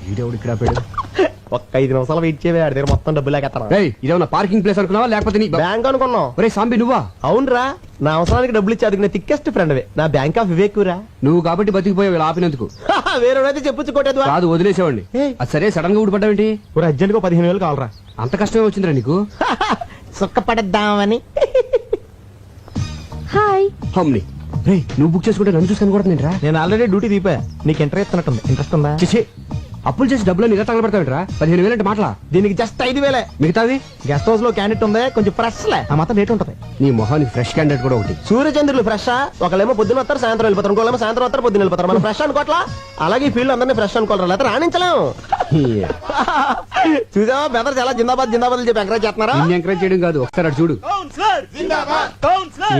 వీడెవడు ఇక్కడ ఆపాడు? ఒక్క 5 నిమిషాలు వెయిట్ చేయవే, ఆడి దగ్గర మొత్తం డబ్బులు లేకెత్తాను. ఇదేమన్నా పార్కింగ్ ప్లేస్ అనుకున్నావా లేకపోతే నీ బ్యాంక్ అనుకున్నావు? ఒరే సాంబి నువ్వా? అవునరా, నా అవసరానికి డబ్బులు ఇచ్చి అది థిక్కెస్ట్ ఫ్రెండ్ నా బ్యాంక్ ఆఫ్ వివేక్ రా. నువ్వు కాబట్టి బతికిపోయావు ఇలా ఆపినందుకు. వేరేడైతే చెప్పొచ్చు కొట్టేది కాదు, వదిలేసేవాడిని. అది సరే, సడన్ గా ఊడిపడ్డావేంటి? అర్జెంట్ గా 15,000 కావాలరా. అంత కష్టమే వచ్చిందిరా నీకు? సుఖపడద్దామని. హాయ్ హమ్ని రే, నువ్వు బుక్ చేసుకుంటే నన్ను చూసుకొని కూడా నేను ఆల్రెడీ డ్యూటీ దీపా. నీకు ఇంట్రెస్ట్ ఇస్తున్నట్టుంది. ఇంట్రెస్ట్ ఉందా? చేసి అప్పులు చేసి డబ్బులు ఇలా తగలబెడతావిట్రా? 15,000 అంటే మాటలా? దీనికి జస్ట్ 5,000. మిగతావి గెస్ట్ హౌస్ లో క్యాండిడేట్ ఉంది, కొంచెం ఫ్రెష్ లే, ఆ మాత్రం రేట్ ఉంటది. నీ మొహానికి ఫ్రెష్ క్యాండిడేట్ కూడా ఒకటి. సూర్యచంద్రులు ఫ్రెష్. ఒకళ్ళేమో పొద్దున వస్తారు, సాయంత్రం వెళ్ళిపోతారు. ఇంకోళ్ళేమో సాయంత్రం వస్తారు, పొద్దున వెళ్ళిపోతారు. మనం ఫ్రెష్ అనుకోవట్లా? అలాగే ఈ ఫీల్డ్ అందరినీ ఫ్రెష్ అనుకోవాలి, లేకపోతే రాణించలేము. చూసావా బెదర్ చాలా జిందాబాద్ జిందాబాద్ చెప్పి ఎంకరేజ్ చేస్తున్నారా? ఎంకరేజ్ చేయడం కాదు, ఒకసారి అటు చూడు.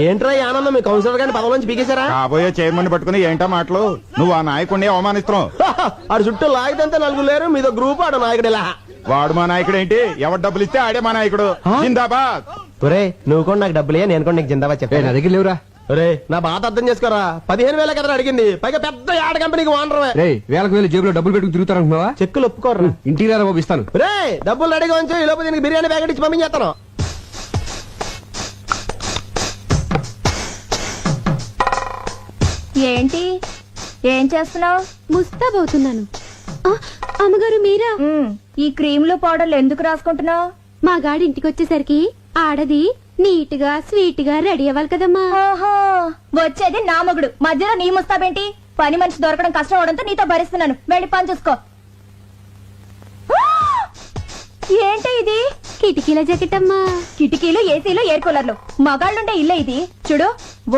ఏంట్రా ఈ ఆనందం? మీ కౌన్సిలర్ గారిని పదవి నుంచి పీకేశారా? కాబోయే చైర్మన్ పట్టుకుని ఏంటా మాటలు? నువ్వు ఆ నాయకుడిని అవమానిస్తున్నావు. ఆడు చుట్టూ లాగితే నలుగురు లేరు, మీదో గ్రూప్. ఆడు నాయకుడు ఇలా. వాడు మా నాయకుడు ఏంటి? ఎవరు డబ్బులు ఇస్తే ఆడే మా నాయకుడు. జిందాబాద్. ఒరే నువ్వు కూడా నాకు డబ్బులే, నేను కూడా నీకు జిందాబాద్ చెప్పా. నా దగ్గర లేవురా. ఒరే నా బాధ అర్థం చేసుకోరా. 15,000 కదా అడిగింది, పైగా పెద్ద యాడ్ కంపెనీకి వానరమే. రే, వేలకు వేలు జేబులో డబ్బులు పెట్టుకుని తిరుగుతారనుకున్నావా? చెక్కులు ఒప్పుకోరా. ఇంటికి రారా బాబు, ఇస్తాను. రే డబ్బులు రెడీగా ఉంచు, ఈ లోపు దీనికి బిర్యానీ ప్యాకెట్ ఇచ్చి పంపించేస్తాను. ఏంటి ఏం చేస్తున్నావు? ముస్తాబవుతున్నాను. అమ్మగారు మీరా? ఈ క్రీములు పౌడర్లు ఎందుకు రాసుకుంటున్నావు? మా గాడి ఇంటికి వచ్చేసరికి ఆడది నీట్ గా స్వీట్ గా రెడీ అవ్వాలి కదమ్మా. ఓహో, వచ్చేది నా మొగుడు, మధ్యలో నీ ముస్తాబేంటి? పని మనిషి దొరకడం కష్టం అవడంతో నీతో భరిస్తున్నాను. వెళ్ళి పని చూసుకో. ఏంటి ఇది? కిటికీల జాకెట్ అమ్మా. కిటికీలు, ఏసీలు, ఎయిర్ కూలర్లు, మగాళ్ళుండే ఇల్లే ఇది. చూడు,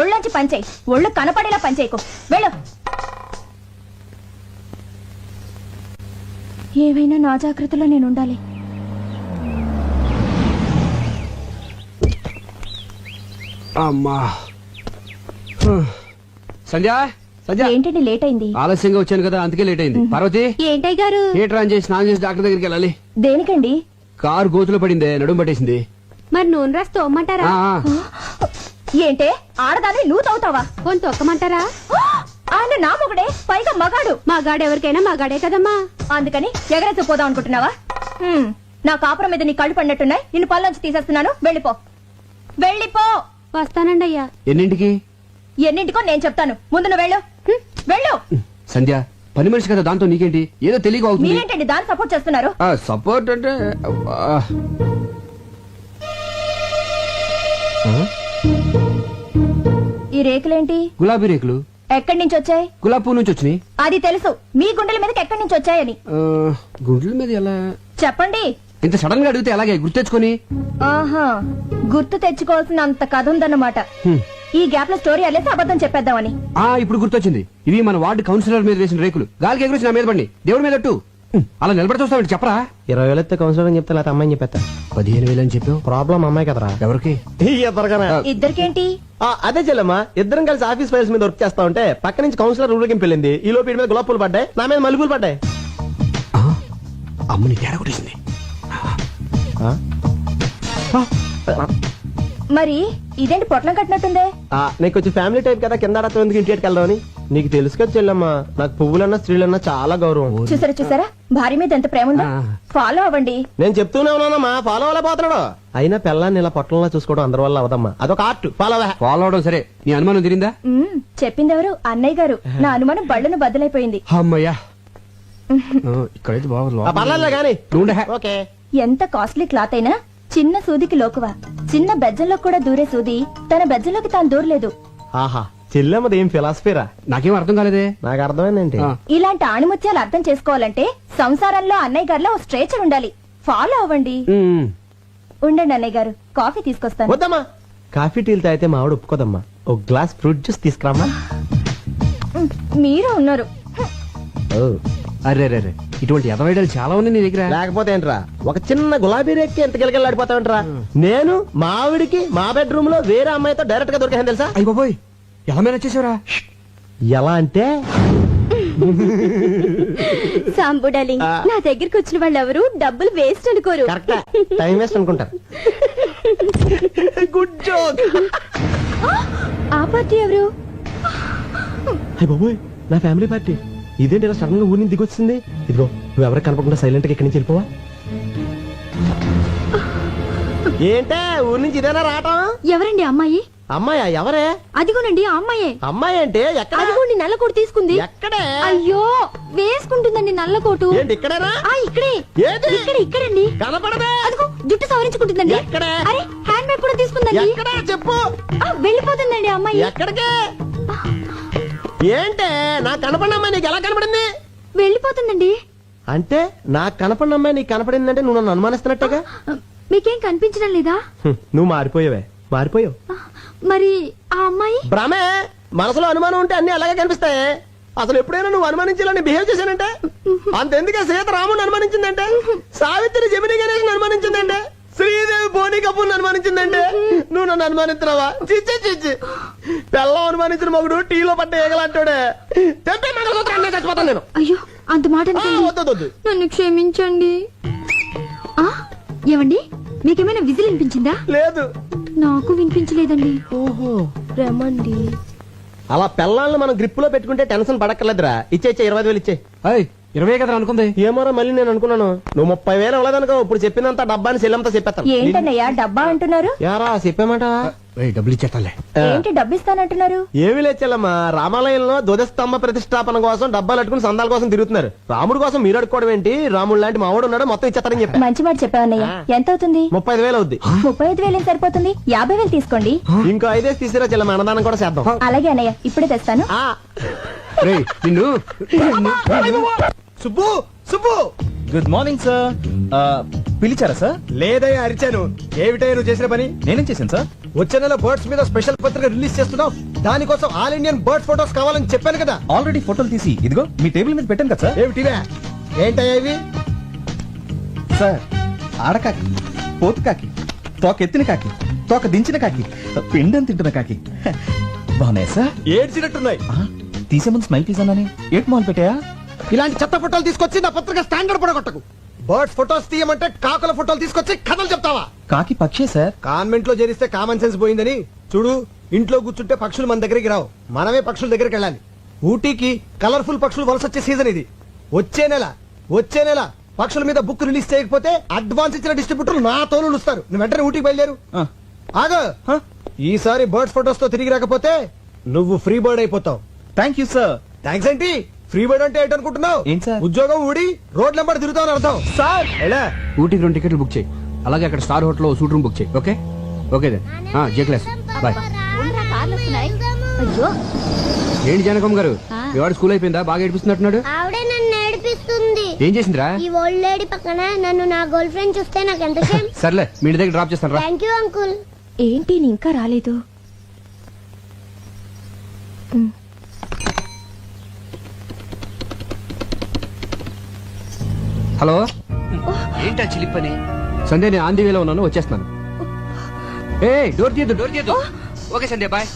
ఒళ్ళొంచి పనిచేయి, ఒళ్ళు కనపడేలా పనిచేయకు. వెళ్ళు. ఏవైనా నా జాగ్రత్తలో నేను ఉండాలి. అమ్మా సంధ్య, సంధ్య ఏంటండి లేట్ అయింది? ఆలస్యంగా వచ్చాను కదా, అందుకే లేట్ అయింది. పార్వతి, ఏంటయ్య గారు? థియేటర్ ఆన్ చేసి స్నానం చేసి డాక్టర్ దగ్గరికి వెళ్ళాలి. దేనికండి? కారు గోతులో పడిందే, నడుము పట్టేసింది. మరి నూనె రాసి తోమ్మంటారా? ఏంటే ఆడదాన్ని నువ్వు తవ్వుతావా? పోని తొక్కమంటారా? ఆయన నా మొగుడే, పైగా మగాడు. మా గాడు ఎవరికైనా మా గాడే కదమ్మా. అందుకని ఎగరేసి పోదాం అనుకుంటున్నావా? నా కాపురం మీద నీ కళ్ళు పడినట్టున్నాయి. నిన్ను పళ్ళొంచి తీసేస్తున్నాను. వెళ్ళిపో, వెళ్ళిపో. వస్తానండి అయ్యా. ఎన్నింటికి? ఎన్నింటికో నేను చెప్తాను, ముందు నువ్వు వెళ్ళు. వెళ్ళు. సంధ్య, పని మనిషి కదా, దాంతో నీకేంటి? ఏదో తెలియక అవుతుంది. మీరేంటండి దాన్ని సపోర్ట్ చేస్తున్నారు? సపోర్ట్ అంటే ఈ రేకులేంటి? గులాబీ రేకులు. ఎక్కడి నుంచి వచ్చాయి? గులాబీ పువ్వు నుంచి వచ్చినాయి. అది తెలుసు, మీ గుండెల మీదకి ఎక్కడి నుంచి వచ్చాయని. గుండెల మీద ఎలా చెప్పండి. ఇంత సడన్ గా అడిగితే అలాగే గుర్తెచ్చుకొని. ఆహా, గుర్తు తెచ్చుకోవాల్సిన అంత కథ ఉందన్నమాట. ఈ గ్యాప్ లో స్టోరీ అల్లేసి అబద్ధం చెప్పేద్దామని. ఇప్పుడు గుర్తొచ్చింది. ఇవి మన వార్డు కౌన్సిలర్ మీద వేసిన రేకులు. గాలికి ఎగురేసి నా మీద పడి దేవుడి మీద అలా నిలబడి చూస్తావు. చెప్పరా? 20,000 ఇస్తే కౌన్సిలర్ అని చెప్తే లేకపోతే అమ్మాయిని చెప్పేస్తా. 15,000 అని చెప్పావు. ప్రాబ్లం అమ్మాయి కదరా. ఎవరికి? ఇద్దరికేంటి? అదే చెల్లమ్మా, ఇద్దరం కలిసి ఆఫీస్ ఫైల్స్ మీద వర్క్ చేస్తా ఉంటే పక్క నుంచి కౌన్సిలర్ ఊరికి వెళ్ళింది. ఈ లోపు మీద గులాబ్ పూలు పడ్డాయి, నా మీద మల్లెపూలు పడ్డాయి. అమ్మని తేడా కొట్టేసింది. మరి ఇదేంటి పొట్లం కట్టినట్టుందే? నీకు కొంచెం ఫ్యామిలీ టైప్ కదా, కింద ఆడతాం ఎందుకు ఇంటికి వెళ్దామని. నీకు తెలుసు కదా చెల్లమ్మా, నాకు పువ్వులన్నా స్త్రీలన్నా చాలా గౌరవం. చూసారా భార్య మీద ఎంత ప్రేమ ఉందో. ఫాలో అవ్వండి. నేను చెప్తూనే ఉన్నానమ్మా, ఫాలో అవ్వలే పోతున్నాడు. అయినా పిల్లాన్ని ఇలా పొట్టంలా చూసుకోవడం అందరి వల్ల అవదమ్మా, అదొక ఆర్ట్. ఫాలో అవడం సరే, నీ అనుమానం తిరిందా? చెప్పిందెవరు? అన్నయ్య గారు. నా అనుమానం బళ్ళను బద్దలైపోయింది. అమ్మయ్యా, ఇక్కడైతే పర్లేదు కానీ. ఓకే. ఎంత కాస్ట్లీ క్లాత్ అయినా చిన్న సూదికి లోకువా. చిన్న బెజ్జంలో కూడా దూరే సూది తన బెజ్జంలోకి తాను దూరలేదు. ఆహా, చెల్లెమ్మది ఏం ఫిలాసఫీరా? నాకేం అర్థం కాలేదే. నాకు అర్థమైందేంటి? ఇలాంటి ఆణిముత్యాలు అర్థం చేసుకోవాలంటే సంసారంలో అన్నయ్య గారిలో స్ట్రేచర్ ఉండాలి. ఫాలో అవ్వండి. ఉండండి అన్నయ్య గారు, కాఫీ తీసుకొస్తాను. వద్దమ్మా, కాఫీ టీలు తాగితే మా ఆవిడ ఒప్పుకోదమ్మా. ఒక గ్లాస్ ఫ్రూట్ జ్యూస్ తీసుకురామ్మా. మీరు ఉన్నారు. అరే ఇటువంటి ఎదవైడలు చాలా ఉన్నాయి నీ దగ్గర. లేకపోతే ఏంట్రా, ఒక చిన్న గులాబీ రేక్కి ఎంత గిలగిలాడిపోతావంటరా. నేను మా ఆవిడికి మా బెడ్రూమ్ లో వేరే అమ్మాయితో డైరెక్ట్ గా దొరికాను తెలుసా. అయ్య బాబోయ్, ఎలా మేనేజ్ చేసావురా? ఎలా అంటే సాంబు డార్లింగ్, నా దగ్గరికి వచ్చిన వాళ్ళు ఎవరు డబ్బులు వేస్ట్ అనుకోరు. కరెక్ట్, టైం వేస్ట్ అనుకుంటారు. Good joke. ఆ పార్టీ ఎవరు? అయ్య బాబోయ్, నా ఫ్యామిలీ పార్టీ. ఇదేంటి ఇలా సడన్ గా ఊరి నుంచి దిగొచ్చింది? ఇదిగో నువ్వు ఎవరికి కనపడకుండా సైలెంట్ గా ఇక్కడి నుంచి వెళ్ళిపోవా. ఏంటే ఊరి నుంచి ఇదేనా రావటం? ఎవరండి అమ్మాయి? అమ్మాయా? ఎవరే? అదిగోనండి ఆ అమ్మాయే. అమ్మాయి అంటే ఎక్కడ? అదిగోండి నల్ల కోటు తీసుకుంది. ఎక్కడే? అయ్యో వేసుకుంటుందండి నల్ల కోటు. ఏంటి ఇక్కడేనా? ఆ ఇక్కడే. ఏది? ఇక్కడండి. కనపడదే. అదిగో జుట్టు సవరించుకుంటుందండి. ఎక్కడే? అరే హ్యాండ్ బ్యాగ్ కూడా తీసుకుందండి. ఎక్కడా చెప్పు. వెళ్ళిపోతుందండి అమ్మాయి. ఎక్కడికి? ఏంటే నాకు కనపడిన అమ్మాయి నీకు ఎలా కనపడింది? వెళ్ళిపోతుందండి. అంటే నాకు కనపడిన అమ్మాయి నీకు కనపడిందంటే నువ్వు నన్ను అనుమానిస్తున్నట్టుగా. మీకేం కనిపించడం లేదా? నువ్వు మారిపోయావే, మారిపోయావు. మరి ఆ అమ్మాయి? భ్రమే. మనసులో అనుమానం ఉంటే అన్ని అలాగే కనిపిస్తాయి. అసలు ఎప్పుడైనా నువ్వు అనుమానించాలని బిహేవ్ చేశానంటే అంతెందుకే సీత రాముని అనుమానించిందంటే, సావిత్రి జమిని గణేష్ అనుమానించిందంటే, శ్రీదేవి బోని కపూర్ అనుమానించిందంటే నువ్వు నన్ను అనుమానిస్తున్నావా? చిచ్చి చిచ్చి. పెళ్ళం అనుమానించిన మగుడు టీలో పట్ట ఏగలంటాడే. తెప్పే మంగళసూత్రాన్ని చచ్చిపోతాను నేను. అయ్యో అంత మాట అనకండి. వద్దు. నన్ను క్షమించండి. ఆ ఏమండి మీకేమైనా విజిల్ వినిపించిందా? లేదు. నాకు వినిపించలేదండి. ఓహో రమండి. అలా పెళ్ళాలను మనం గ్రిప్ లో పెట్టుకుంటే టెన్షన్ పడక్కర్లేదురా. ఇచ్చే 20,000 ఇచ్చే. 20 కదా అనుకుంది. ఏమోరా మళ్ళీ నేను అనుకున్నాను నువ్వు 30,000 ఇవ్వలేదనుకో. ఇప్పుడు చెప్పినంత డబ్బాని సెల్లంతా చెప్పేస్తాను. ఏంటన్నయ్యా డబ్బా అంటున్నారు? యారా చెప్పామాట. డబ్బులు ఇచ్చేస్తాలే. ఏంటి డబ్బు ఇస్తానంటున్నారు? ఏమీ లేచెల్లమ్మా, రామాలయంలో ధ్వజస్తంభ ప్రతిష్టాపన కోసం డబ్బాలు అట్టుకుని సందాల కోసం తిరుగుతున్నారు. రాముడు కోసం మీరు అడుకోవడం ఏంటి? రాముడు లాంటి మావాడు ఉన్నాడు, మొత్తం ఇచ్చేస్తారని చెప్పా. మంచి మాట చెప్పావన్నయ్య. ఎంత అవుతుంది? 35,000 అవుద్ది. 35,000 సరిపోతుంది. 50,000 తీసుకోండి. ఇంకో 5 తీసిరా చెల్లమ్మ, అన్నదానం కూడా చేద్దాం. అలాగే అన్నయ్య, ఇప్పుడే తెస్తాను. ఆ. రేయ్, నిన్ను Subbu Subbu. Good morning sir. పిలిచారా సార్? లేదయ్యా అరిచాను. ఏమిటయ్యా నువ్వు చేసిన పని? నేనేం చేశాను సార్? వచ్చే నెల బర్డ్స్ మీద స్పెషల్ పత్రిక రిలీజ్ చేస్తున్నావు. దానికోసం ఆల్ ఇండియన్ బర్డ్ ఫోటోస్ కావాలని చెప్పాను కదా. ఆల్రెడీ ఫోటోలు తీసి ఇదిగో మీ టేబుల్ మీద పెట్టాను కదా సార్. ఏమిటివే? ఏంటయ్యా ఇవి? సార్ ఆడకాకి, పోతు కాకి, తోక ఎత్తిన కాకి, తోక దించిన కాకి, పిండం తింటున్న కాకి బాగున్నాయా సార్? ఏడ్చినట్టున్నాయి. తీసే ముందు స్మైల్ తీసానని ఏట్ మాల్ పెట్టాయా? ఇలాంటి చెత్త ఫోటోలు తీసుకొచ్చి నా పత్రిక స్టాండర్డ్ పడగొట్టకు. బర్డ్స్ ఫోటోస్ తీయమంటే కాకుల ఫోటోలు తీసుకొచ్చి కథలు చెప్తావా? కాకి పక్షే సార్. కాన్వెంట్ లో చేరిస్తే కామన్ సెన్స్ పోయిందని చూడు. ఇంట్లో కూర్చుంటే పక్షులు మన దగ్గరికి రావు, మనమే పక్షుల దగ్గరికి వెళ్ళాలి. ఊటీకి కలర్ఫుల్ పక్షులు వలస వచ్చే సీజన్ ఇది. వచ్చే నెల పక్షుల మీద బుక్ రిలీజ్ చేయకపోతే అడ్వాన్స్ ఇచ్చిన డిస్ట్రిబ్యూటర్లు నా తోలు ఇస్తారు. నువ్వు వెంటనే ఊటీకి బయలుదేరు. ఆగో, ఈసారి బర్డ్స్ ఫోటోస్ తో తిరిగి రాకపోతే నువ్వు ఫ్రీ బర్డ్ అయిపోతావు. Thank you sir. థ్యాంక్స్ ఏంటి? ఫ్రీ బర్డ్ అంటే ఏంటనుకుంటున్నావు? ఏంటి సార్? ఉద్యోగం ఊడి రోడ్ నెంబర్ తిరుగుతావు అర్థం. సార్ ఎలా? ఊటీకి 2 టికెట్లు బుక్ చేయి. అలాగే అక్కడ స్టార్ హోటల్ లో సూట్ రూమ్ బుక్ చేయి. Okay okay then. J class boy. అయ్యో ఏంటి జానకమ్మ గారు, మీ వాడు స్కూల్ అయిపోయిందా? బాగా ఏడిపిస్తున్నట్టున్నాడు. ఆవిడే నన్ను ఏడిపిస్తుంది. ఏం చేసిందిరా? ఈ ఓల్డ్ లేడీ పక్కన నన్ను నా గర్ల్ ఫ్రెండ్ చూస్తే నాకు ఎంత షేమ్. సర్లే, మీ ఇంటి దగ్గర డ్రాప్ చేస్తాను రా. Thank you uncle. ఏంటి నీ ఇంకా రాలేదు? హలో, ఏంటా చిలిపని? సంధ్య, నేను ఆంధీ వేలో ఉన్నాను, వచ్చేస్తున్నాను. ఏ డోర్ తీయద్దు. ఓకే సంధ్య, బాయ్.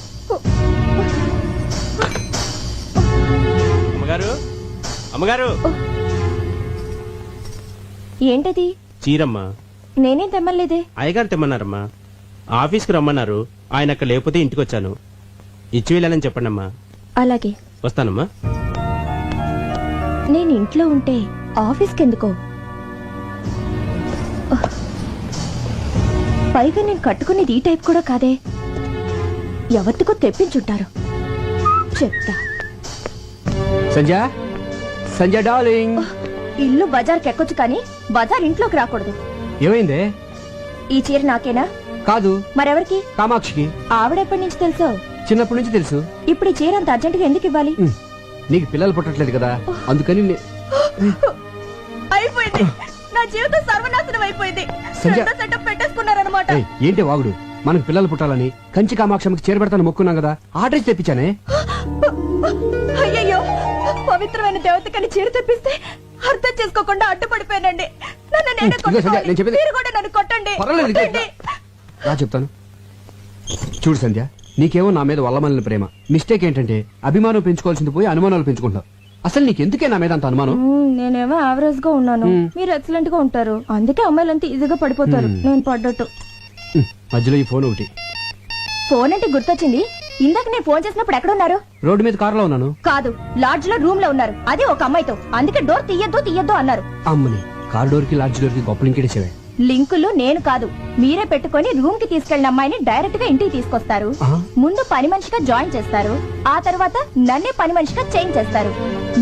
అమ్మగారు ఏంటది? చీరమ్మా. నేనేం తెమ్మలేదే. అయ్యగారు తెమ్మన్నారమ్మా. ఆఫీస్కి రమ్మన్నారు, ఆయన అక్కడ లేకపోతే ఇంటికి వచ్చాను. ఇచ్చి వెళ్ళాలని చెప్పండమ్మా. అలాగే వస్తానమ్మా. నేను ఇంట్లో ఉంటే ఆఫీస్కి ఎందుకో? పైగా నేను కట్టుకునేది ఈ టైప్ కూడా కాదే. ఎవరికో తెప్పించుంటారు. చెప్తా. సంధ్య డార్లింగ్. ఇల్లు బజార్కి ఎక్కొచ్చు కానీ బజార్ ఇంట్లోకి రాకూడదు. ఏమైందే? ఈ చీర నాకేనా? కాదు, మరెవరికి? కామాక్షికి. ఆవిడెప్పటి నుంచి తెలుసో? చిన్నప్పటి నుంచి తెలుసు. ఇప్పుడు ఈ చీర అంత అర్జెంటుగా ఎందుకు ఇవ్వాలి? నీకు పిల్లలు పుట్టట్లేదు కదా, అందుకని అయిపోయింది. నా జీవితం సర్వనాశనం అయిపోయింది. సంధ్య. రెండో సెటప్ పెట్టేసుకున్నారన్నమాట. ఏయ్, ఏంటి వాగుడు? మనకు పిల్లలు పుట్టాలని కంచి కామాక్షమికి చేరబెడతాను మొక్కున్నాం కదా, ఆర్డర్ తెప్పించానే. అయ్యయ్యో, పవిత్రమైన దేవతకని చీర తెప్పిస్తే అర్థం చేసుకోకుండా అడ్డుపడిపోయానండి. నన్ను నేనే ఇదిగో సంధ్య, కొట్టుకోవాలి. నేను చెప్పింది- మీరు కూడా నన్ను కొట్టండి. పర్వాలేదు, ఇదిగో. కొట్టండి. రా చెప్తాను. చూడు సంధ్య, నీకేమో నా మీద వల్లమల్లిన ప్రేమ. మిస్టేక్ ఏంటంటే అభిమానం పెంచుకోవాల్సింది పోయి అనుమానాలు పెంచుకుంటావు. అసలు నీకెందుకే నా మీద అంత అనుమానం? నేనేమో యావరేజ్ గా ఉన్నాను, మీరు ఎక్సలెంట్ గా ఉంటారు. అందుకే అమ్మాయిలంతా ఈజీగా పడిపోతారు. నేను పడ్డట్టు. మధ్యలో ఈ ఫోన్ ఒకటి. ఫోన్ అంటే గుర్తొచ్చింది. ఇందాక నేను ఫోన్ చేసినప్పుడు ఎక్కడున్నారు? రోడ్డు మీద కారులో ఉన్నాను. కాదు, లాడ్జ్ లో రూమ్ లో ఉన్నారు. అది ఒక అమ్మాయితో. అందుకే డోర్ తీయద్దు అన్నారు. అమ్మని కార్ డోర్ కి లాడ్జ్ డోర్ కి గొప్ప లింకేసేవే. లింకులు నేను కాదు, మీరే పెట్టుకొని రూమ్ కి తీసుకెళ్లిన అమ్మాయిని డైరెక్ట్ గా ఇంటికి తీసుకొస్తారు. ముందు పని మనిషిగా జాయిన్ చేస్తారు. ఆ తర్వాత నన్నే పని మనిషిగా చేంజ్ చేస్తారు.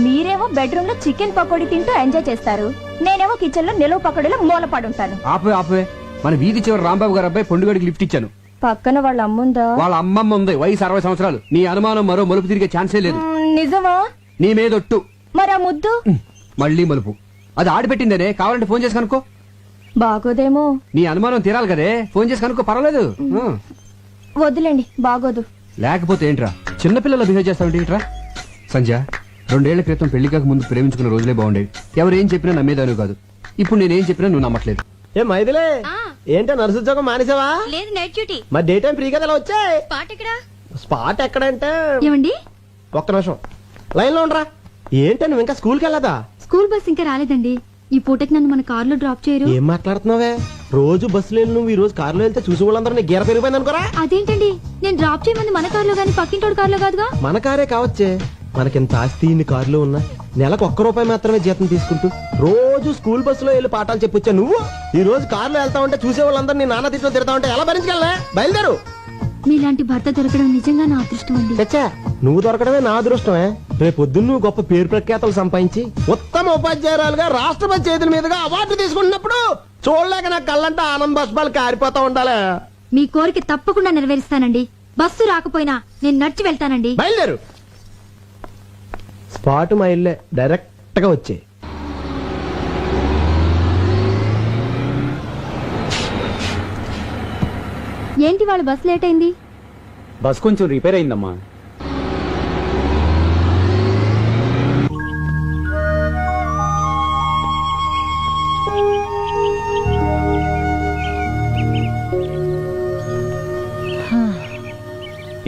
మీరేమో బెడ్రూమ్ లో చికెన్ పకోడీ తింటూ ఎంజాయ్ చేస్తారు. నేనేమో కిచెన్ లో నిలువ పకోడీలో మూలపడుంటాను. ఆపే మన వీధి చివరి రాంబాబు గారు అబ్బాయి పొండుగడికి లిఫ్ట్ ఇచ్చాను. పక్కన వాళ్ళ అమ్ముందా? వాళ్ళ అమ్మమ్మ ఉంది, వయసు 60 సంవత్సరాలు. నీ అనుమానం మరో మలుపు తిరిగే ఛాన్సే లేదు. నిజమా? నీ మీదొట్టు. మరి ఆ ముద్దు? మళ్ళీ మలుపు. అది ఆడిపెట్టిందనే, కావాలంటే ఫోన్ చేసి కనుక్కో. బాగోదేమో. నీ అనుమానం తీరాలి కదే, ఫోన్ చేసి కనుక్కో, పర్వాలేదు. వద్దులేండి, బాగోదు. లేకపోతే ఏంట్రా చిన్నపిల్లలు బిహేవ్ చేస్తావు ఏంట్రా? సంధ్య, 2 ఏళ్ల క్రితం పెళ్లి కాక ముందు ప్రేమించుకున్న రోజులే బాగుండేవి. ఎవరేం చెప్పినా నమ్మేదాను కాదు. ఇప్పుడు నేనేం చెప్పినా నువ్వు నమ్మట్లేదు. ఏ మైదిలే, ఏంటో నర్సు ఉద్యోగం మానేసావా? లేదు, నైట్ డ్యూటీ. మరి డే టైం ఫ్రీ కదా ఇలా వచ్చాయి. పాట ఎక్కడా? స్పాట్ ఎక్కడంటే ఏమండి, ఒక్క నిమిషం లైన్ లో ఉండరా. ఏంటో నువ్వు ఇంకా స్కూల్కి వెళ్ళదా? స్కూల్ బస్ ఇంకా రాలేదండి. ఈ పూటకి నన్ను మన కార్ లో డ్రాప్ చేయరు? ఏం మాట్లాడుతున్నావే? రోజు బస్సులో వెళ్ళి నువ్వు ఈ రోజు కారులో వెళ్తే చూసి వాళ్ళందరూ నీ గీర పెరిగిపోయింది అనుకోరా. అదేంటండి, నేను డ్రాప్ చేయమంది మన కార్ లో గానీ పక్కింటోడు కార్ లో కాదుగా. మన కారే కావచ్చే, మనకింత ఆస్తి ఇన్ని కార్లు ఉన్నా నెలకు ₹1 మాత్రమే జీతం తీసుకుంటూ రోజు స్కూల్ బస్సులో వెళ్ళి పాఠాలు చెప్పొచ్చా నువ్వు? ఈ రోజు కారులో వెళ్తా ఉంటే చూసే వాళ్ళందరూ నీ నాన్న తిట్లో తిడతా ఉంటే ఎలా భరించగలనే? బయలుదేరు. మీలాంటి భర్త దొరకడం నిజంగా నా అదృష్టం అండి. చచ్చా, నువ్వు దొరకడమే నా అదృష్టమే. రేపు పొద్దున్న నువ్వు గొప్ప పేరు ప్రఖ్యాతలు సంపాదించి ఉత్తమ ఉపాధ్యాయురాలుగా రాష్ట్రపతి చేతుల మీదుగా అవార్డు తీసుకుంటున్నప్పుడు చూడలేక నా కళ్ళంటే ఆనంద బాష్పాలు కారిపోతా ఉండాలి. మీ కోరిక తప్పకుండా నెరవేరుస్తానండి. బస్సు రాకపోయినా నేను నడిచి వెళ్తానండి. బయలుదేరు. స్పాట్ మా ఇల్లే, డైరెక్ట్ గా వచ్చే. ఏంటి వాళ్ళ బస్ లేట్ అయింది? బస్ కొంచెం రిపేర్ అయిందమ్మా.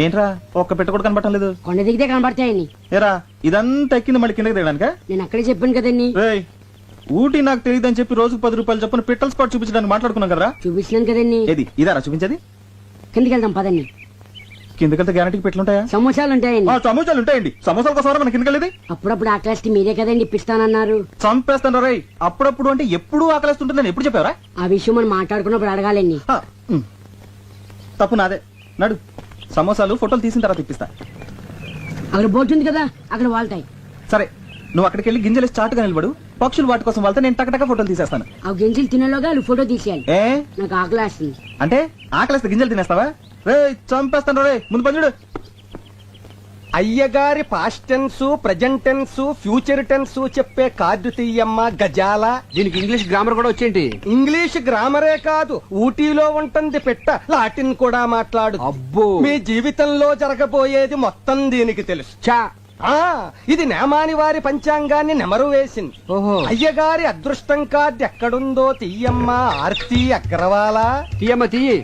ఏంట్రా ఒక్క పెట్ట కూడా కనబడటం లేదు? కొండ దిగితే కనబడతాయని. ఏరా ఇదంతా ఎక్కింది మళ్ళీ కిందకి దిగడానికా? నేను అక్కడే చెప్పాను కదండి. రేయ్, ఊటీ నాకు తెలియదని చెప్పి రోజుకు ₹10 చొప్పున పిట్టల్ స్పాట్ చూపించడానికి మాట్లాడుకున్నాం కదరా. చూపించినాను కదండి. ఏది ఇదారా చూపించేది? కిందకి వెళ్దాం పదండి. కిందకెళ్తే గ్యారంటీకి పెట్లుంటాయా? సమోసాలు ఉంటాయండి. సమోసాలు ఉంటాయండి. సమోసాల కోసం మన కిందకెళ్ళేది. అప్పుడప్పుడు ఆకలిస్తే మీరే కదండి ఇప్పిస్తానన్నారు. చంపేస్తాను రై. అప్పుడప్పుడు అంటే ఎప్పుడు ఆకలిస్తుంటుందని ఎప్పుడు చెప్పావరా? ఆ విషయం మనం మాట్లాడుకున్నప్పుడు అడగాలండి. తప్పు నాదే. నడు, సమోసాలు ఫోటోలు తీసిన తర్వాత ఇప్పిస్తా. అక్కడ బోట్ ఉంది కదా, అక్కడ వాళ్తాయి. సరే, నువ్వు అక్కడికి వెళ్ళి గింజలు చాటుగా నిలబడు. పక్షులు వాటి కోసం వెళ్తే నేను టకటక ఫోటోలు తీసేస్తాను. ఆ గింజలు తినేలోగా వాళ్ళు ఫోటో తీసేయాలి. ఏ నాకు ఆకలి వేస్తుంది. అంటే ఆకలిస్తే గింజలు తినేస్తావా? రే చంపేస్తాను రే. ముందు పని చూడు. అయ్యగారి past tense, present tense, future tense చెప్పే కార్డు తీయమ్మ గజాల. దీనికి ఇంగ్లీష్ గ్రామర్ కూడా వచ్చేంటి? ఇంగ్లీష్ గ్రామరే కాదు, ఊటీలో ఉంటుంది పెట్ట లాటిన్ కూడా మాట్లాడు. అబ్బో, మీ జీవితంలో జరగబోయేది మొత్తం దీనికి తెలుసు. చా. ఇది నేమాని వారి పంచాంగాన్ని నెమరు వేసింది. ఓహో. అయ్యగారి అదృష్టం కార్డు ఎక్కడుందో తీయమ్మ ఆర్తి అగ్రవాల. తీయమ్మ తీయి.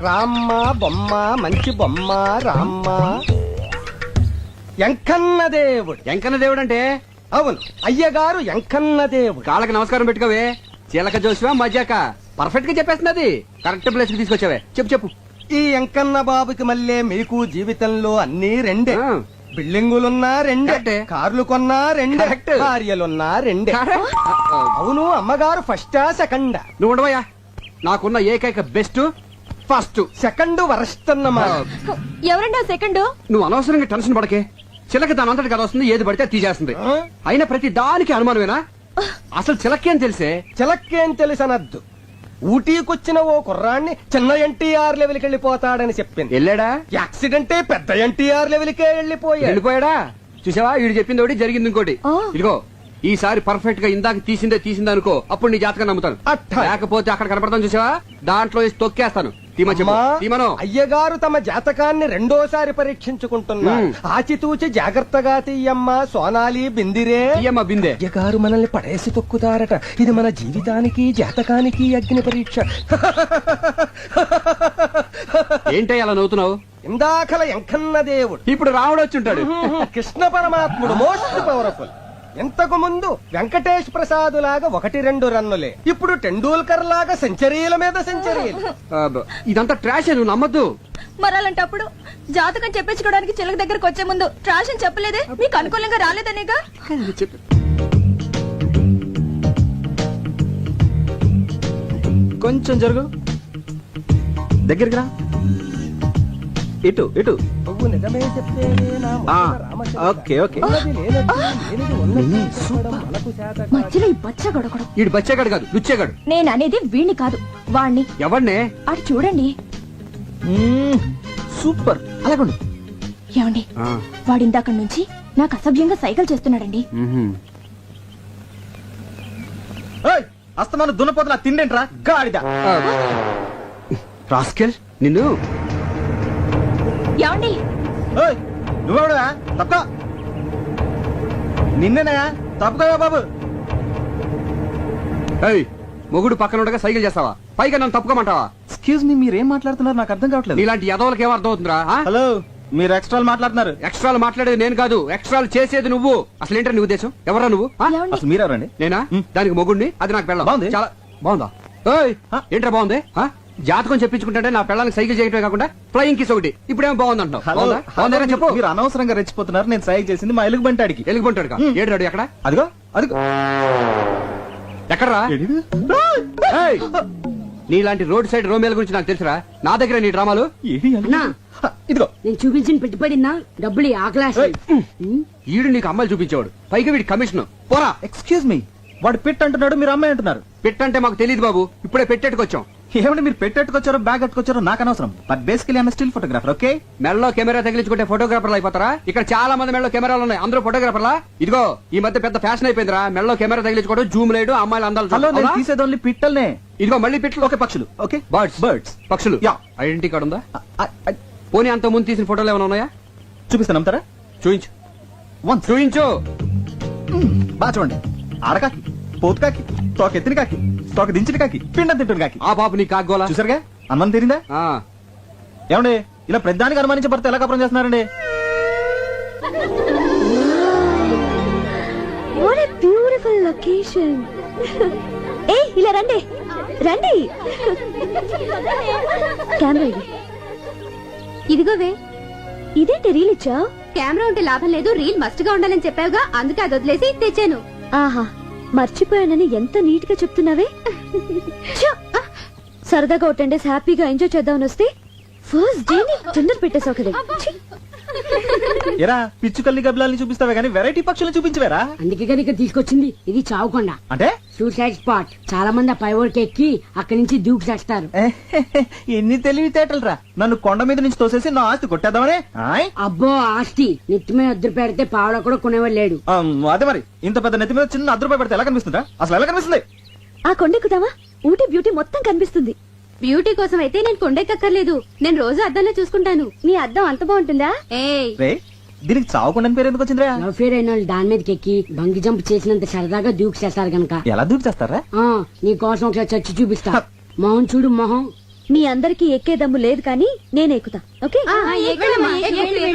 రామ్మ బొమ్మ, మంచి బొమ్మ రామ్మ. ఎంకన్న దేవుడు. ఎంకన్న దేవుడు అంటే? అవును, అయ్యగారు ఎంకన్న దేవుడు. కాళ్ళకి నమస్కారం పెట్టుకోవే. చీలక జోసివా మజాక పర్ఫెక్ట్ గా చెప్పేస్తున్నది. కరెక్ట్ ప్లేస్ కి తీసుకొచ్చావే. చెప్పు. ఈ ఎంకన్న బాబుకి మళ్ళీ మీకు జీవితంలో అన్ని రెండే. బిల్డింగులున్నా రెండే, కరెక్టే. కార్లు కొన్నా రెండే, కరెక్ట్. భార్యలున్నా రెండే. అవును, అమ్మగారు ఫస్టా సెకండా? నువ్వు ఉండవయ్యా. నాకున్న ఏకైక బెస్ట్ ఫస్ట్. సెకండ్ వరస్ట్ అన్నమాట. ఎవరండి ఆ సెకండ్? నువ్వు అనవసరంగా టెన్షన్ పడకే. చిలక దాని అంతటి కదా వస్తుంది, ఏది పడితే తీసేస్తుంది. అయినా ప్రతి దానికి అనుమానమేనా? అసలు చిలకేం తెలిసే? చిలక్కేం తెలుసనద్దు. ఊటీకొచ్చిన ఓ కుర్రాన్ని చిన్న ఎన్టీఆర్ లెవెల్కి వెళ్ళిపోతాడని చెప్పింది. వెళ్ళాడా? యాక్సిడెంటే పెద్ద ఎన్టీఆర్ లెవెల్కే వెళ్ళిపోయాడా? చూసావా, వీడు చెప్పింది ఒకటి, జరిగింది ఇంకోటి. ఇదిగో, ఈసారి పర్ఫెక్ట్ గా ఇందాక తీసిందే అనుకో, అప్పుడు నీ జాతకం నమ్ముతాను. లేకపోతే అక్కడ కనపడతాను చూసావా, దాంట్లో వేసి తొక్కేస్తాను. తీమను. అయ్యగారు తమ జాతకాన్ని రెండోసారి పరీక్షించుకుంటున్నారు. ఆచితూచి జాగ్రత్తగా తీయమ్మ సోనాలి బిందిరే. తీయమ్మ బిందే. అయ్యగారు మనల్ని పడేసి తొక్కుతారట. ఇది మన జీవితానికి జాతకానికి అగ్ని పరీక్ష. ఏంటి అలా నవ్వుతున్నావు? ఇందాకల ఎంకన్న దేవుడు, ఇప్పుడు రాముడు వచ్చి ఉంటాడు. కృష్ణ పరమాత్ముడు మోస్ట్ పవర్ఫుల్. ఇంతకు ముందు వెంకటేష్ ప్రసాద్ లాగా 1-2 రన్నులే. ఇప్పుడు టెండూల్కర్ లాగా సెంచరీల మీద సెంచరీలు. ఇదంతా ట్రాష్, నువ్వు నమ్మద్దు. మరి అలాంటప్పుడు జాతకం చెప్పించుకోవడానికి చిలక దగ్గరకు వచ్చే ముందు ట్రాషన్ చెప్పలేదే మీకు అనుకూలంగా రాలేదనేగా చెప్పు. కొంచెం జరుగు, దగ్గరికి రా, ఇటు ఇటు. ఆ, ఓకే ఓకే. మధ్యలో ఈ బచ్చ గొడగడం. ఈడు బచ్చేగాడు కాదు లుచ్చేగాడు. నేను అనేది వీణ్ణి కాదు వాణ్ణి. ఎవరినే? అటు చూడండి. సూపర్, అలాగండి. ఏమండి వాడిందాక నుంచి నాకు అసభ్యంగా సైకిల్ చేస్తున్నాడండి. అస్తమాను దున్నపోతున్నా తిండేంట్రా గాడిద. రాస్కెల్ నిన్ను. ఏమండి ఓయ్, నువ్వెవడువా? తప్ప నిన్నేనా? తప్పుకోవా బాబు. ఏయ్, మొగుడు పక్కన ఉండగా సైకిల్ చేస్తావా? పైగా నన్ను తప్పుకోమంటావా? ఎక్స్క్యూజ్ మీ, మీరేం మాట్లాడుతున్నారు నాకు అర్థం కావట్లేదు. నీలాంటి యదవులకి ఏం అర్థం అవుతుందిరా? హలో, మీరు ఎక్స్ట్రాలు మాట్లాడుతున్నారు. ఎక్స్ట్రాలు మాట్లాడేది నేను కాదు, ఎక్స్ట్రాలు చేసేది నువ్వు. అసలు ఏంటో నీ ఉద్దేశం? ఎవరా నువ్వు? ఏమండి అసలు మీరెవరండి? నేనా? దానికి మొగుడిని, అది నాకు పెళ్ళం. బాగుంది. చాలా బాగుందా? ఏయ్, ఏంట్రా బాగుంది? జాతకం చెప్పించుకుంటే నా పెళ్ళానికి సైకిల్ చేయటమే కాకుండా ఫ్లయింగ్ కిస్ ఒకటి. ఇప్పుడేమో బాగుంది అంటున్నావు. హలో, బాగుందా? బాగుందా చెప్పు. మీరు అనవసరంగా రెచ్చిపోతున్నారు. నేను సైకి చేసింది మా ఎలుగు బంటాడికి. ఎలుగుబంటాడు ఏడు ఎక్కడ? అదిగో అదిగో. ఎక్కడరా? ఏడిది? ఏయ్, నీలాంటి రోడ్ సైడ్ రోమేల గురించి నాకు తెలుసురా. నా దగ్గర నీ డ్రామాలు. ఏడి అన్నా ఇదిగో. నేను చూపించిన పెట్టుబడినా డబ్బులు ఆ గ్లాస్ ఈడు నీకు అమ్మాయిలు చూపించేవాడు, పైగా వీడి కమిషన్. పోరా. ఎక్స్క్యూజ్ మీ, వాడు పెట్ అంటున్నాడు, మీరు అమ్మాయి అంటున్నారు. పెట్టంటే మాకు తెలియదు బాబు, ఇప్పుడే పెట్టేట్టుకొచ్చాం. ఏమంటే మీరు పెట్టెట్టుకొచ్చారో బ్యాగ్ ఎట్టుకొచ్చారో నాకు అనవసరం. But basically I'm still photographer. Okay, మెడలో కెమెరా తగిలించుకుంటే ఫోటోగ్రాఫర్లు అయిపోతారా? ఇక్కడ చాలా మంది మెడలో కెమెరాలు ఉన్నాయి, అందరూ ఫోటోగ్రాఫర్లా? ఇదిగో ఈ మధ్య పెద్ద ఫ్యాషన్ అయిపోయిందిరా మెడలో కెమెరా తగిలించుకోవడం, జూమ్ లేడు, అమ్మాయిలు అందాలు హలో, చూడడం. నేను అవునా? తీసేది ఓన్లీ పిట్టల్నే. ఇదిగో మళ్ళీ పిట్లు. ఓకే, పక్షులు. Okay, birds. బర్డ్స్. పక్షులు. యా. ఐడెంటిటీ కార్డు ఉందా? పోనీ అంత ముందు తీసిన ఫోటోలు ఏమైనా ఉన్నాయా? చూపిస్తాను, నమ్ముతారా? చూయించు. వన్స్. చూయించు. బాగా చూడండి. ఆడకాకి, పోతు కాకి, తోక ఎత్తిన కాకి, తోక దించిన కాకి, పిండం తింటున్న కాకి. ఆ పాప నీ కాగోలా. చూసారుగా, అనుమానం తీరిందా? ఆ. ఏమండి ఇలా ప్రతిదానికి అనుమానించే భర్త ఎలా కపరం చేస్తున్నారండి? What a beautiful location. ఏయ్, ఇలా రండి రండి. కెమెరా ఇది. ఇదిగోవే ఇదేంటి రీల్ ఇచ్చా? కెమెరా ఉంటే లాభం లేదు, రీల్ మస్ట్ గా ఉండాలని చెప్పావుగా, అందుకే అది వదిలేసి తెచ్చాను. ఆహా, మర్చిపోయానని ఎంత నీట్ గా చెప్తున్నావే. ఛ! సరదాగా ఒక 10 days హ్యాపీగా ఎంజాయ్ చేద్దామని వస్తే ఫస్ట్ డే డిన్నర్ పెట్టేసావు కదా. ఛీ! ఎరా పిచ్చుకల్లి గబ్బలాల్ని చూపిస్తావే గానీ వెరైటీ పక్షులు చూపించవేరా? అందుకే కదా ఇక్కడ తీసుకొచ్చింది. ఇది చావుకొండ, అంటే సూసైడ్ స్పాట్. చాలా మంది ఆ పై ఓడికి ఎక్కి అక్కడి నుంచి దూకి చేస్తారు. ఎన్ని తెలివితేటలు రా. నన్ను కొండ మీద నుంచి తోసేసి నా ఆస్తి కొట్టేద్దామనే. ఆయ్? అబ్బో ఆస్తి నెత్తి మీద అద్దరు పెడితే పావడ కూడా కొనేవాడు లేడు. అదే మరి, ఇంత పెద్ద నెత్తి మీద చిన్న ₹10 పెడితే ఎలా కనిపిస్తుందా? అసలు ఎలా కనిపిస్తుంది? ఆ కొండెక్కుదామా? ఊటీ బ్యూటీ మొత్తం కనిపిస్తుంది. బ్యూటీ కోసం అయితే నేను కొండెక్కర్లేదు, నేను రోజు అద్దంలో చూసుకుంటాను. నీ అద్దం అంత బాగుంటుందా? ఏయ్, రే, దీనికి చావుకుండా పేరు ఎందుకు వచ్చిందిరా? లవ్ ఫేర్ అయిన వాళ్ళు దాని మీదకి ఎక్కి బంగి జంప్ చేసినంత సరదాగా దూకి చేస్తారు గనక. ఎలా దూకి చేస్తారా? నీ కోసం ఒకసారి చచ్చి చూపిస్తా. మొహం చూడు మొహం. మీ అందరికి ఎక్కే దమ్ము లేదు కానీ నేను ఎక్కుతా. ఓకే, వెళ్ళమ్మా,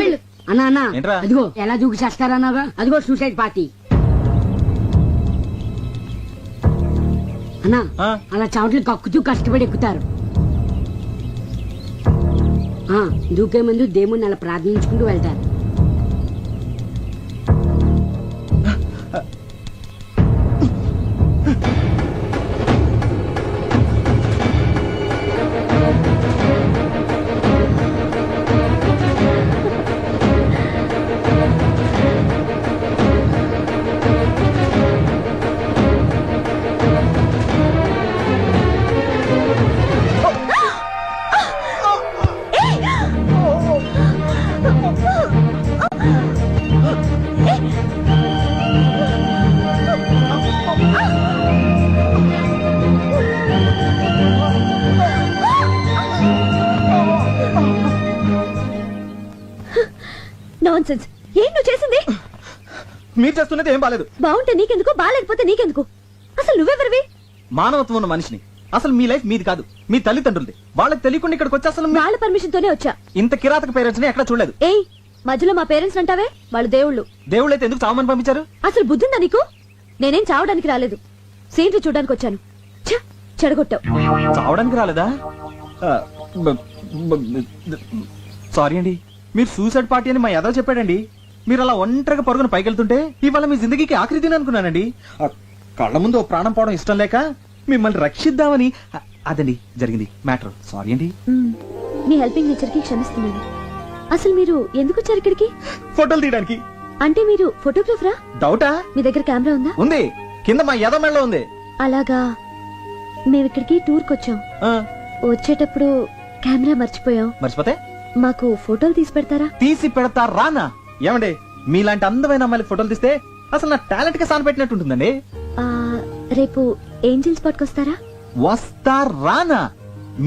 వెళ్ళు. అన్నా అన్నా ఏంట్రా? అదిగో ఎలా దూకి చేస్తారన్నాగా, అదిగో సూసైడ్ పార్టీ. అన్నా ఆ. అలా చావట్లు కక్కుతూ కష్టపడి ఎక్కుతారు. దూకే ముందు దేవుణ్ణి అలా ప్రార్థించుకుంటూ వెళ్తారు. నాన్సెన్స్. ఏం నువ్వు చేసింది? మీరు చేస్తున్నది ఏం బాలేదు. బాగుంటే నీకెందుకు, బాగాలేకపోతే నీకెందుకు? అసలు నువ్వెవరివి? మానవత్వం ఉన్న మనిషిని. అసలు మీ లైఫ్ మీది కాదు, మీ తల్లిదండ్రులది. వాళ్ళకి తెలియకుండా ఇక్కడికి వచ్చి అసలు వాళ్ళ పర్మిషన్ తోనే వచ్చా. ఇంత కిరాతక పేరెంట్స్ ని ఎక్కడ చూడలేదు. ఏయ్, మధ్యలో మా పేరెంట్స్ అంటావే, వాళ్ళు దేవుళ్ళు. దేవుళ్ళైతే ఎందుకు చావమని పంపించారు? అసలు బుద్ధుందా నీకు? నేనేం చావడానికి రాలేదు, సీనరీ చూడడానికి వచ్చాను. చెడగొట్టావు. చావడానికి రాలేదా? సారీ అండి, మీరు సూసైడ్ పార్టీ అని మా యాదవ్ చెప్పాడండి. మీరు అలా ఒంటరిగా పరుగున పైకి వెళ్తుంటే ఇవాళ మీ జిందగీకి ఆఖరి దిన అనుకున్నానండి. ఆ, కళ్ళ ముందు ఓ ప్రాణం పోవడం ఇష్టం లేక మిమ్మల్ని రక్షిద్దామని అదండి జరిగింది మ్యాటర్. సారీ అండి. మీ హెల్పింగ్ నేచర్ కి క్షమిస్తున్నాను. అసలు మీరు ఎందుకు వచ్చారు ఇక్కడికి? ఫోటోలు తీయడానికి. అంటే మీరు ఫోటోగ్రాఫరా? డౌటా? మీ దగ్గర కెమెరా ఉందా? ఉంది, కింద మా యాదవ్ మెడలో ఉంది. అలాగా. మేము ఇక్కడికి టూర్ కి వచ్చాం. ఆ, వచ్చేటప్పుడు కెమెరా మర్చిపోయాం. మర్చిపోతే మాకు ఫోటోలు తీసి పెడతారా? తీసి పెడతా రానా? ఏమండి, మీలాంటి అందమైన అమ్మాయిలకి ఫోటోలు తీస్తే అసలు నా టాలెంట్ కి సాన పెట్టినట్టు ఉంటుందండి. ఆ, రేపు ఏంజిల్ స్పాట్ కి వస్తారా? వస్తా రానా?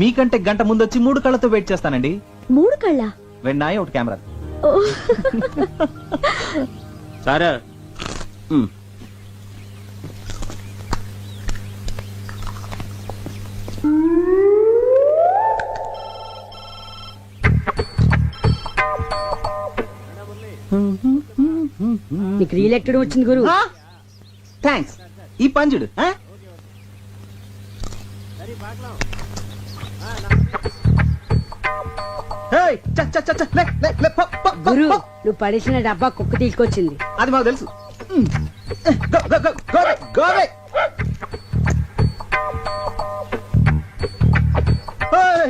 మీకంటే గంట ముందు వచ్చి 3 కళ్ళతో వెయిట్ చేస్తానండి. 3 కళ్ళ? వెన్నాయి ఒకటి కెమెరా. సరే నీకు రీఎలెక్టెడ్ వచ్చింది గురు. థ్యాంక్స్. ఈ పంజుడు గురు నువ్వు పడేసిన డబ్బా కుక్క తీసుకొచ్చింది. అది మాకు తెలుసు. Go, go, go, go away, go away. Hey!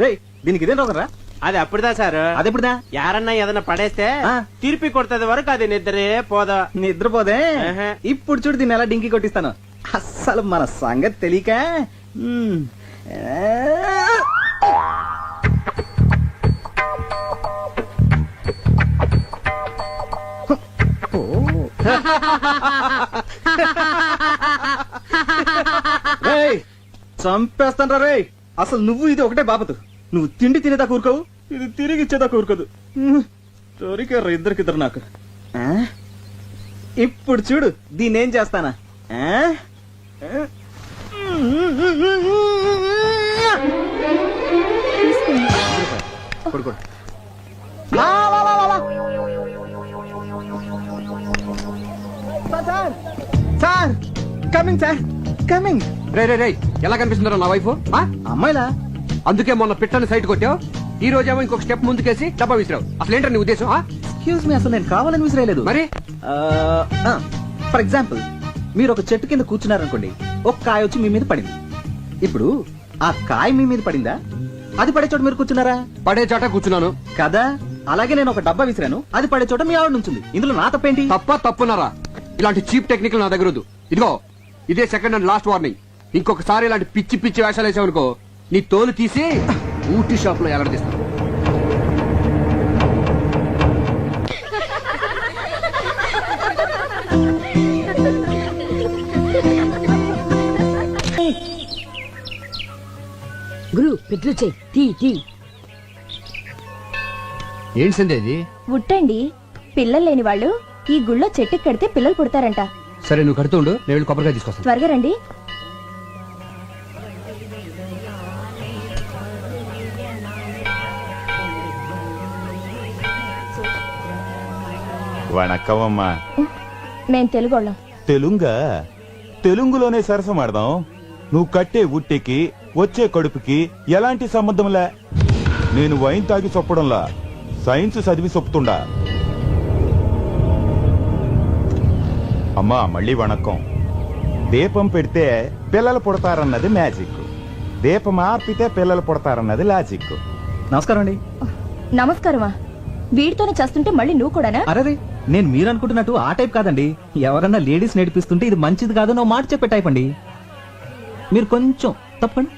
రేయ్, దీనికి ఇదేం రోగరా? అది అప్పుడుదా సార్. అదెప్పుడుదా? యారన్నా ఏదన్నా పడేస్తే ఆ. తిరిపి కొడుతుంది వరకు అది నిద్రే పోదా. నిద్రపోదే. ఆహా. ఇప్పుడు చూడు దీన్ని ఎలా డింకి కొట్టిస్తాను. అస్సలు మన సంగతి తెలియక. మ్మ్. చంపేస్తాను రా రేయ్. అసలు నువ్వు ఇది ఒకటే బాపతు. నువ్వు తిండి తినేదా కూరుకోవు, ఇది తిరిగి ఇచ్చేదా కూరుకోదు. దొరికారు ఇద్దరికిద్దరు నాకు. ఆ? ఇప్పుడు చూడు దీన్ని ఏం చేస్తానా. ఆ? కొడుకోడు. Sir coming, sir coming. రే రే రే ఎలా కనిపిస్తుందో నా వైఫ్? అమ్మాయిలా? అందుకే మొన్న పిట్టని సైట్ కొట్టావు, ఈ రోజేమో ఇంకొక స్టెప్ ముందుకేసి డబ్బా విసిరావు. అసలు ఏంటో నీ ఉద్దేశం? ఎక్స్క్యూజ్ మీ, అసలు నేను కావాలని విసిరేయలేదు. మరి ఫర్ ఎగ్జాంపుల్, మీరు ఒక చెట్టు కింద కూర్చున్నారనుకోండి, ఒక కాయ వచ్చి మీ మీద పడింది. ఇప్పుడు ఆ కాయ మీ మీద పడిందా, అది పడే చోట మీరు కూర్చున్నారా? పడే చోట కూర్చున్నాను కదా. అలాగే నేను ఒక డబ్బా విసిరాను, అది పడే చోట మీ ఆవిడ నుంచింది. ఇందులో నా తప్పేంటి? తప్పున్నారా? ఇలాంటి చీప్ టెక్నిక్ నా దగ్గర వద్దు. ఇదిగో ఇదే సెకండ్ అండ్ లాస్ట్ వార్నింగ్. ఇంకొకసారి ఇలాంటి పిచ్చి పిచ్చి వేషాలు వేసావనుకో, నీ తోలు తీసి ఊటీ షాప్ లో ఎలాడదీస్తాను. గురు పెట్లు చెయ్యి. Tea tea. ఏంటి సందేది? ఉట్టండి. పిల్లలు లేని వాళ్ళు ఈ గుళ్ళో చెట్టుకి కడితే పిల్లలు పుడతారంట. సరే నువ్వు కడుతూ ఉండు, నేను వెళ్ళి కొబ్బరికాయ తీసుకొస్తాను. త్వరగా రండి. వణక్కమమ్మా. మేం తెలుగోళ్ళం. తెలుంగా? తెలుగులోనే సరసమాడదాం. నువ్వు కట్టే ఉట్టికి వచ్చే కడుపుకి ఎలాంటి సంబంధంలే. నేను వైన్ తాగి చొప్పడంలా, సైన్స్ చదివి చొప్పుతుండా. అమ్మా మళ్ళీ వణక్కం. దీపం పెడితే పిల్లలు పుడతారన్నది మ్యాజిక్, దీపం ఆర్పితే పిల్లలు పుడతారన్నది లాజిక్. నమస్కారం అండి. నమస్కారమా? వీడితోనే చేస్తుంటే మళ్ళీ నువ్వు కూడానా? అరే, నేను మీరు అనుకుంటున్నట్టు ఆ టైప్ కాదండి. ఎవరన్నా లేడీస్ నేర్పిస్తుంటే ఇది మంచిది కాదు నువ్వు మాట చెప్పే టైప్ అండి. మీరు కొంచెం తప్పండి.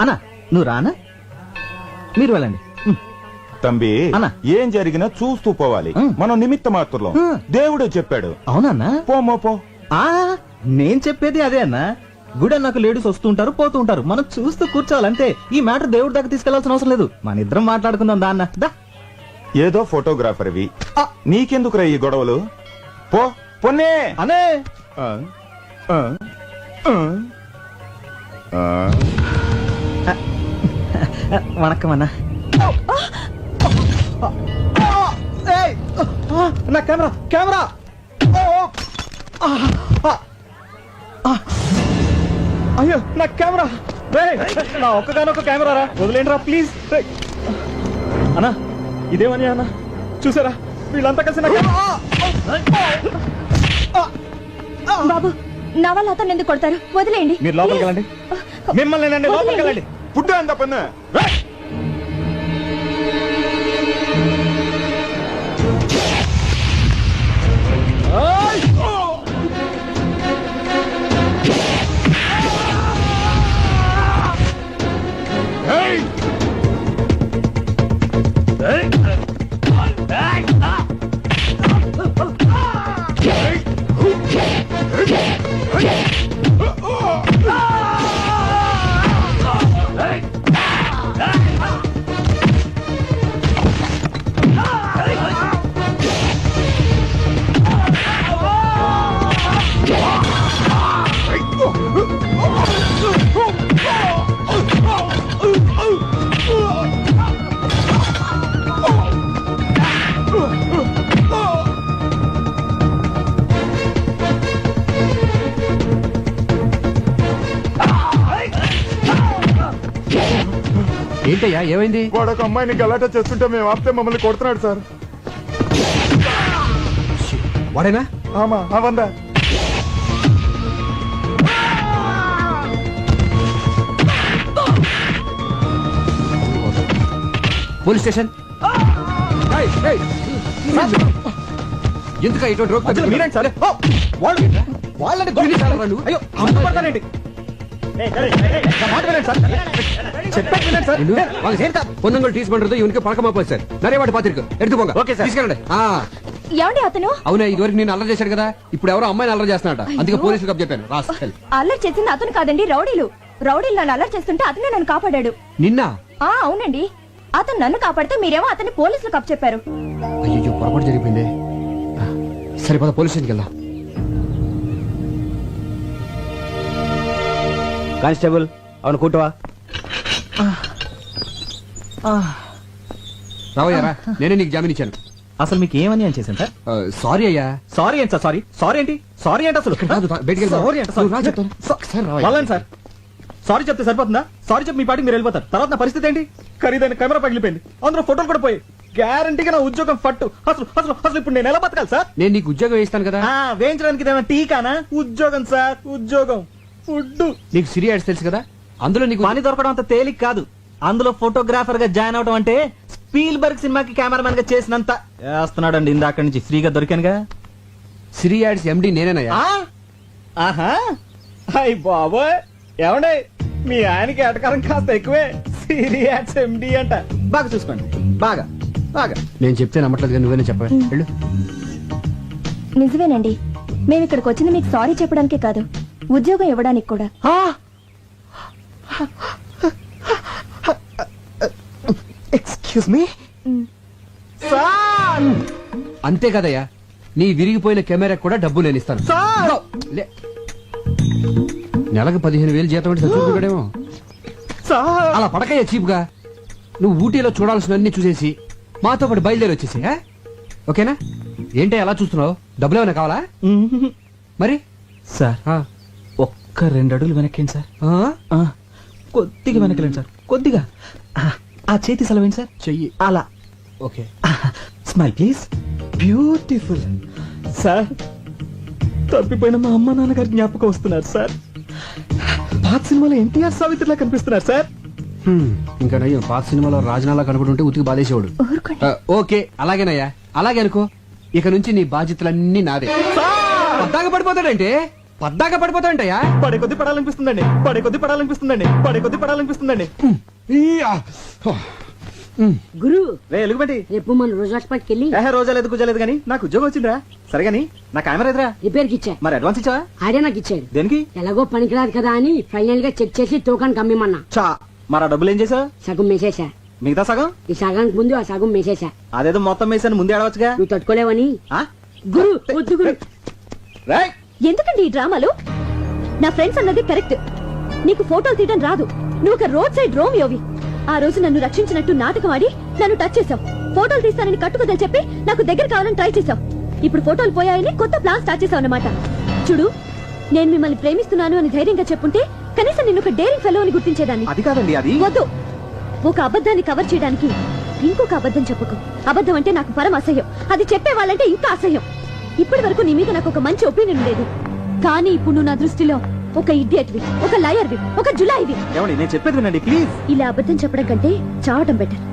అన్నా నువ్వు రానా? మీరు వెళ్ళండి. తంబి అన్న. ఏం జరిగినా చూస్తూ పోవాలి. మనం నిమిత్త మాత్రం. దేవుడే చెప్పాడు. అవునన్నా? పోమో పో. నేను చెప్పేది అదే అన్నా. గుడి నాకు లేడీస్ వస్తూ ఉంటారు పోతూ ఉంటారు, మనం చూస్తూ కూర్చోవాలంతే. ఈ మ్యాటర్ దేవుడి దగ్గర తీసుకెళ్లాల్సిన అవసరం లేదు. మన ఇద్దరం మాట్లాడుకుందాం దా అన్న. దా. ఏదో ఫోటోగ్రాఫర్వి, నీకెందుకురా ఈ గొడవలు? పో పొన్నే అనే. వణక్కం అన్నా. నా కెమెరా కెమెరా. అయ్యో నా కెమెరా. నా ఒక్కగానొక్క కెమెరా రా, వదిలేండి రా ప్లీజ్. అన్నా ఇదేమని అన్న చూసారా వీళ్ళంతా కలిసి నాకు బాబు నా వల్ల అతను ఎందుకు కొడతారు? వదిలేయండి. మీరు లోపలికి వెళ్ళండి. మిమ్మల్ని లోపలికి వెళ్ళండి. ఫుడ్ అంత పన్ను ఏంటయ్యా ఏమైంది? వాడు ఒక అమ్మాయిని గలాటా చేస్తుంటే మేము ఆపితే మమ్మల్ని కొడుతున్నాడు సార్. వాడేనా? ఆమా అవందా పోలీస్ స్టేషన్. ఎందుక ఇటువంటి రోగ్ మీరేంటి సార్? వాళ్ళని అయ్యో పడతానండి. పొన్నంగల్ టీస్ పண்றது ఇవనికి పడకమా పోయి సార్ నరే వాడి పాత్రిక ఎడుతుపోంగ తీసుకెళ్ళండి. ఏమండి అతను? అవునా ఇదివరకు నేను అల్లరి చేశాడు కదా, ఇప్పుడు ఎవరో అమ్మాయిని అల్లరి చేస్తున్నాడ, అందుకే పోలీసులకు అప్ చెప్పాను. అల్లరి చేసింది అతను కాదండి, రౌడీలు. రౌడీలు నన్ను అల్లరి చేస్తుంటే అతనే నన్ను కాపాడాడు. నిన్న? అవునండి. అతను నన్ను కాపాడితే మీరేమో అతన్ని పోలీసులకు అప్ చెప్పారు. అయ్యో పొరపాటు జరిగిపోయింది. సరే పద పోలీస్ స్టేషన్కి వెళ్దాం. కానిస్టేబుల్ అవును కూటవా. రావయ్యారా, నేనే నీకు జామీన్ ఇచ్చాను. అసలు మీకు ఏమని అని చేశాను సార్? సారీ అయ్యా. సారీ ఏంటి సార్? సారీ సారీ ఏంటి? సారీ ఏంటి అసలు? బయటికి సారీ అంటే సార్ సారీ చెప్తే సరిపోతుందా? సారీ చెప్పి మీ పాటికి మీరు వెళ్ళిపోతారు. తర్వాత నా పరిస్థితి ఏంటి? ఖరీదైన కెమెరా పగిలిపోయింది, అందులో ఫోటోలు కూడా పోయి గ్యారంటీగా నా ఉద్యోగం ఫట్టు. అసలు అసలు అసలు ఇప్పుడు నేను ఎలా బతకాలి సార్? నేను నీకు ఉద్యోగం వేస్తాను కదా. వేయించడానికి ఇదేమైనా టీకానా? ఉద్యోగం సార్, ఉద్యోగం. ఫుడ్ నీకు సిరి యాడ్స్ తెలుసు కదా, అందులో నీకు పని దొరకడం అంత తేలిక కాదు. అందులో ఫోటోగ్రాఫర్ గా జాయిన్ అవడం అంటే స్పీల్బర్గ్ సినిమాకి కెమెరామెన్ గా చేసినంత చేస్తున్నాడండి. ఇందాక నుంచి ఫ్రీగా దొరికానుగా. సిరి యాడ్స్ ఎండి నేనేనయ్యా. ఆహా అయ్ బాబోయ్, ఏమండే మీ ఆయనకి ఎటకారం కాస్త ఎక్కువే. సిరియాడ్స్ ఎండి అంట. బాగా చూసుకోండి, బాగా బాగా. నేను చెప్తే నమ్మట్లేదు, నువ్వేనే చెప్పా. వెళ్ళు. నిజమేనండి, మేము ఇక్కడికి వచ్చింది మీకు సారీ చెప్పడానికే కాదు, ఉద్యోగం ఇవ్వడానికి కూడా. Excuse me. అంతే కదయ్యా, నీ విరిగిపోయిన కెమెరా కూడా డబ్బు నేను ఇస్తాను. నెలకు 15,000 జీతం అంటే చదువుకున్నాడేమో. అలా పడకయ్యా చీప్ గా. నువ్వు ఊటీలో చూడాల్సినవన్నీ చూసేసి మాతో పాటు బయలుదేరి వచ్చేసి, ఓకేనా? ఏంటి అలా చూస్తున్నావు? డబ్బులు ఏమైనా కావాలా? మరి సార్ ఒక్క 2 అడుగులు వెనక్కేండి సార్. కొద్దిగా వెనకలేండి సార్, కొద్దిగా. ఆ చేతి సెలవేండి సార్. చెయ్యి అలా. Okay. Smile please. Beautiful. Sir తప్పిపోయిన మా అమ్మ నాన్నగారి జ్ఞాపకం వస్తున్నారు సార్. పాత సినిమాలో ఎన్టీఆర్ సావిత్రిలా కనిపిస్తున్నారు సార్. ఇంకా నయ్యో పాత సినిమాలో రాజనాలా కనబడుంటే ఉతికి బాధేసేవాడు. ఓకే అలాగేనయ్యా, అలాగే అనుకో. ఇక నుంచి నీ బాధ్యతలన్నీ నాదే. పద్దాక పడిపోతాడంటే పద్దాక పడిపోతాడంటయ్యా. పడే కొద్ది పడాలనిపిస్తుందండి, పడే కొద్ది పడాలనిపిస్తుందండి, పడే కొద్ది పడాలనిపిస్తుందండి. గురు రే ఎలుగుబంటి, రేపు మన రోజు హాస్పిటల్కి వెళ్ళి రోజాలేదు కుజలేదు గానీ నాకు ఉద్యోగం వచ్చిందిరా. సరే గానీ నా కెమెరా ఎదురా రిపేర్కి ఇచ్చా. మరి అడ్వాన్స్ ఇచ్చావా? ఆడే నాకు ఇచ్చాడు. దేనికి? ఎలాగో పనికిరాదు కదా అని ఫైనల్ గా చెక్ చేసి తూకానికి అమ్మిమన్నా. చా మరి ఆ డబ్బులు ఏం చేసావు? సగం మేసేసా. మిగతా సగం? ఈ సగానికి ముందు ఆ సగం మేసేసా. అదేదో మొత్తం వేసాను ముందే అడవచ్చుగా. నువ్వు తట్టుకోలేవని. ఆ? గురు వద్దు గురు. రేయ్ ఎందుకండి ఈ డ్రామాలు? నా ఫ్రెండ్స్ అన్నది కరెక్ట్. నీకు ఫోటోలు తీయడం రాదు, నువ్వు ఒక రోడ్ సైడ్ రోమియోవి. ఆ రోజు నన్ను రక్షించినట్టు నాటకం ఆడి నన్ను టచ్ చేసావు. ఫోటోలు తీస్తానని కట్టుకుదని చెప్పి నాకు దగ్గర కావాలని ట్రై చేసావు. ఇప్పుడు ఫోటోలు పోయాయని కొత్త ప్లాన్ స్టార్ట్ చేసావు అన్నమాట. చూడు, నేను మిమ్మల్ని ప్రేమిస్తున్నాను అని ధైర్యంగా చెప్పుంటే కనీసం నిన్ను ఒక డేరింగ్ ఫెలో అని గుర్తించేదాన్ని. అది కాదండి, అది వద్దు. ఒక అబద్ధాన్ని కవర్ చేయడానికి ఇంకొక అబద్ధం చెప్పకు. అబద్ధం అంటే నాకు పరమ అసహ్యం. అది చెప్పే వాళ్ళంటే ఇంకా అసహ్యం. ఇప్పటి వరకు నీ మీద నాకు ఒక మంచి ఒపీనియన్ ఉండేది, కానీ ఇప్పుడు నువ్వు నా దృష్టిలో ఒక ఇడియట్వి, ఒక లయర్వి, ఒక జులాయివి. ఏమండి నేను చెప్పేది వినండి ప్లీజ్. ఇలా అబద్ధం చెప్పడం కంటే చావటం బెటర్.